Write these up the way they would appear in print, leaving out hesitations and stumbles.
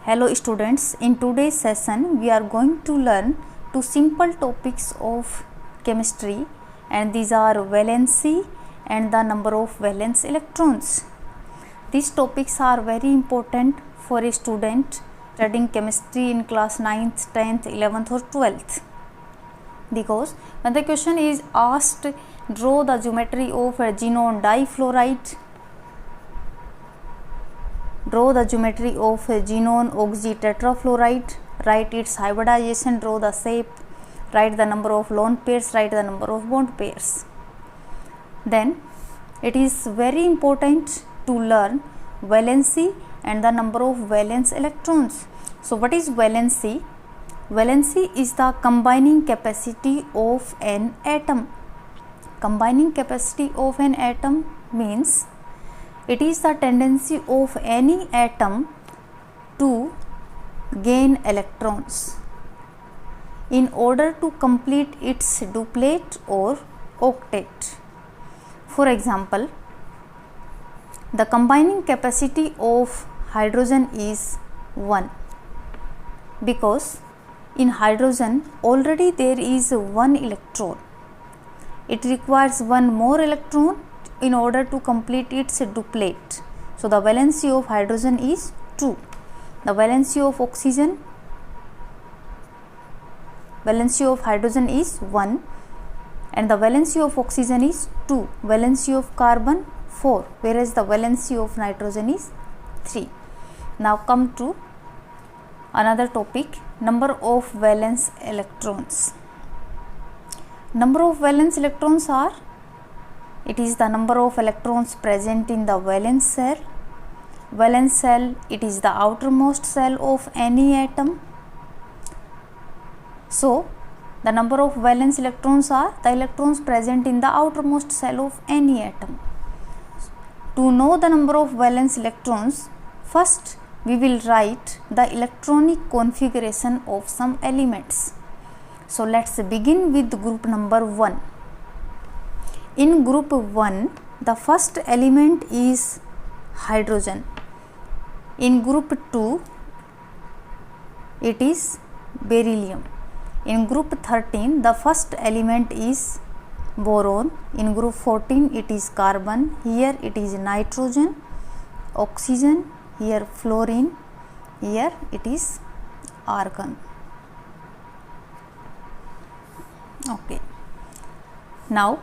Hello students, in today's session we are going to learn two simple topics of chemistry, and these are valency and the number of valence electrons. These topics are very important for a student studying chemistry in class 9th, 10th, 11th or 12th, because when the question is asked, draw the geometry of a xenon difluoride, draw the geometry of a xenon oxytetrafluoride, write its hybridization, draw the shape, write the number of lone pairs, write the number of bond pairs. Then it is very important to learn valency and the number of valence electrons. So what is valency? Valency is the combining capacity of an atom. Combining capacity of an atom means it is the tendency of any atom to gain electrons in order to complete its duplet or octet. For example, the combining capacity of hydrogen is 1, because in hydrogen already there is one electron. It requires one more electron in order to complete its duplet. So the valency of hydrogen is 2. The valency of oxygen, valency of hydrogen is 1, and the valency of oxygen is 2. Valency of carbon 4, whereas the valency of nitrogen is 3. Now come to another topic, number of valence electrons. Number of valence electrons are, it is the number of electrons present in the valence cell. Valence cell, it is the outermost cell of any atom. So the number of valence electrons are the electrons present in the outermost cell of any atom. To know the number of valence electrons, first we will write the electronic configuration of some elements. So let's begin with group number 1. In group 1, the first element is hydrogen. In group 2, it is beryllium. In group 13, the first element is boron. In group 14, it is carbon. Here it is nitrogen, oxygen, here fluorine, here it is argon. Okay. Now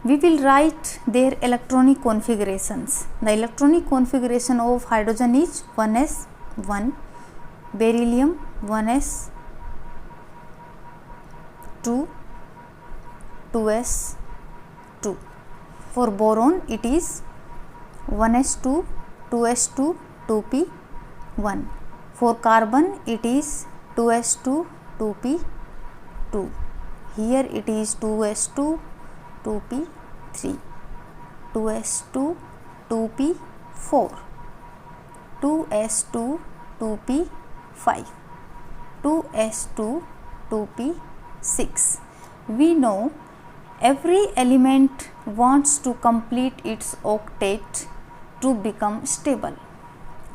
we will write their electronic configurations. The electronic configuration of hydrogen is 1s1, beryllium 1s2, 2s2. For boron it is 1s2, 2s2, 2p1. For carbon it is 2s2, 2p2. Here it is 2s2, 2p3, 2s2, 2p4, 2s2, 2p5, 2s2, 2p6. We know every element wants to complete its octet to become stable.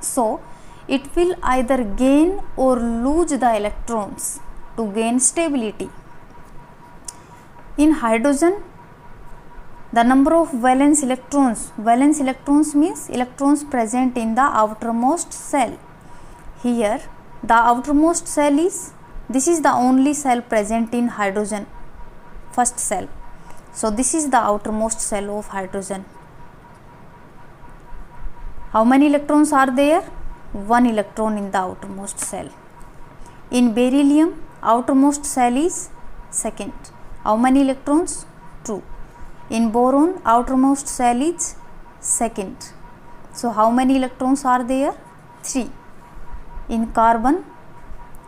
So it will either gain or lose the electrons to gain stability. In hydrogen, the number of valence electrons means electrons present in the outermost cell. Here the outermost cell is, this is the only cell present in hydrogen, first cell. So this is the outermost cell of hydrogen. How many electrons are there? 1 electron in the outermost cell. In beryllium, outermost cell is second. How many electrons? 2. In boron, outermost cell is second. So how many electrons are there? 3. In carbon,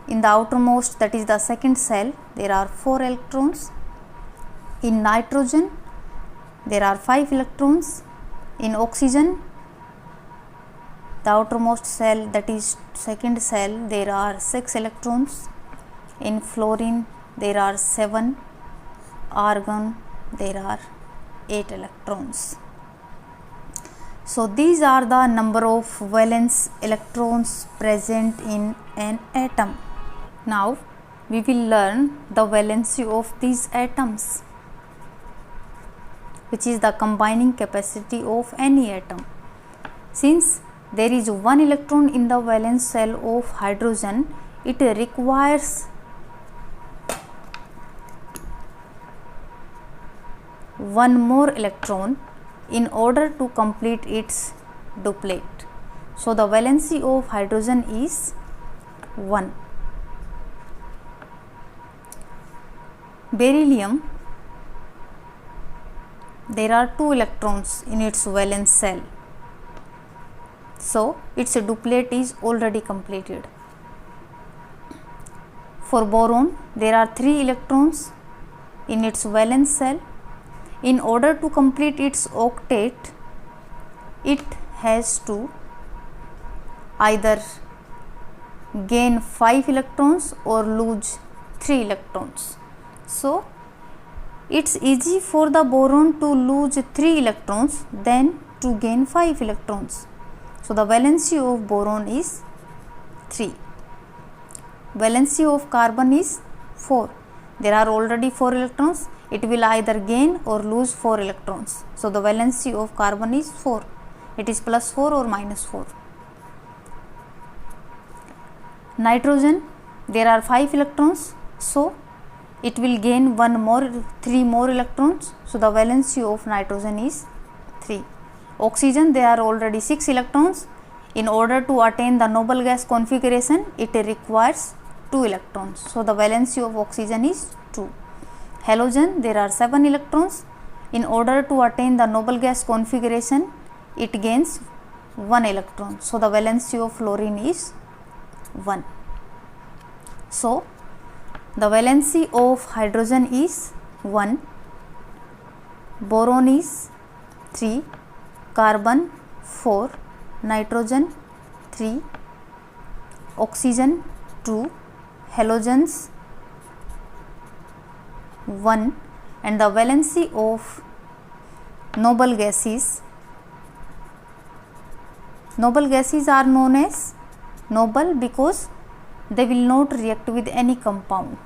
in the outermost, that is the second cell, there are 4 electrons. In nitrogen, there are 5 electrons. In oxygen, the outermost cell, that is second cell, there are 6 electrons. In fluorine, there are 7. Argon, there are 8 electrons. So these are the number of valence electrons present in an atom. Now we will learn the valency of these atoms, which is the combining capacity of any atom. Since there is one electron in the valence shell of hydrogen, it requires one more electron in order to complete its duplet. So the valency of hydrogen is 1. Beryllium, there are 2 electrons in its valence shell, so its duplet is already completed. For boron, there are 3 electrons in its valence shell. In order to complete its octet, it has to either gain 5 electrons or lose 3 electrons. So it's easy for the boron to lose 3 electrons than to gain 5 electrons. So the valency of boron is 3. Valency of carbon is 4. There are already 4 electrons. It will either gain or lose 4 electrons. So the valency of carbon is 4. It is plus 4 or minus 4. Nitrogen, there are 5 electrons. So it will gain 3 more electrons. So the valency of nitrogen is 3. Oxygen, there are already 6 electrons. In order to attain the noble gas configuration, it requires 2 electrons. So the valency of oxygen is 2. Halogen, there are 7 electrons. In order to attain the noble gas configuration, it gains 1 electron. So the valency of fluorine is 1. So the valency of hydrogen is 1, boron is 3, carbon 4, nitrogen 3, oxygen 2, halogens 1, and the valency of noble gases are known as noble because they will not react with any compound.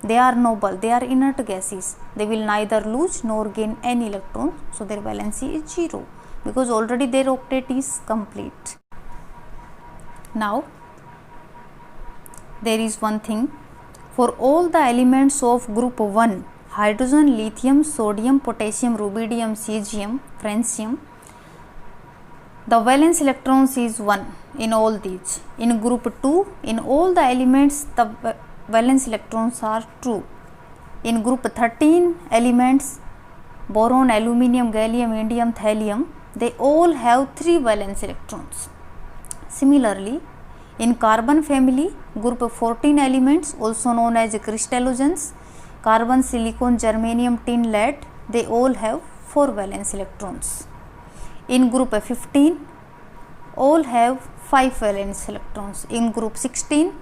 They are noble, they are inert gases. They will neither lose nor gain any electron. So their valency is 0 because already their octet is complete. Now there is one thing. For all the elements of group 1, hydrogen, lithium, sodium, potassium, rubidium, cesium, francium, the valence electrons is 1 in all these. In group 2, in all the elements, the valence electrons are 2. In group 13 elements, boron, aluminium, gallium, indium, thallium, they all have 3 valence electrons. Similarly, in carbon family, group 14 elements, also known as crystallogens, carbon, silicon, germanium, tin, lead, they all have 4 valence electrons. In group 15, all have 5 valence electrons. In group 16,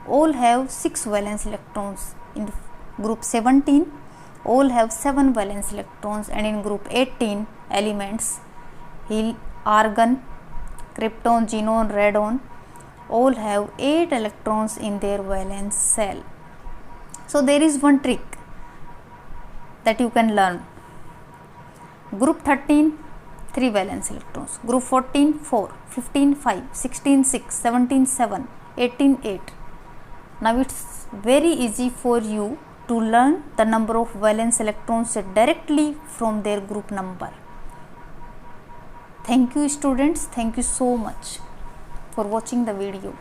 all have 6 valence electrons. In group 17, all have 7 valence electrons, and in group 18 elements, argon, krypton, xenon, radon, all have 8 electrons in their valence shell. So there is one trick that you can learn. Group 13, 3 valence electrons. Group 14, 4, 15, 5, 16, 6, 17, 7, 18, 8. Now it's very easy for you to learn the number of valence electrons directly from their group number. Thank you students, thank you so much for watching the video.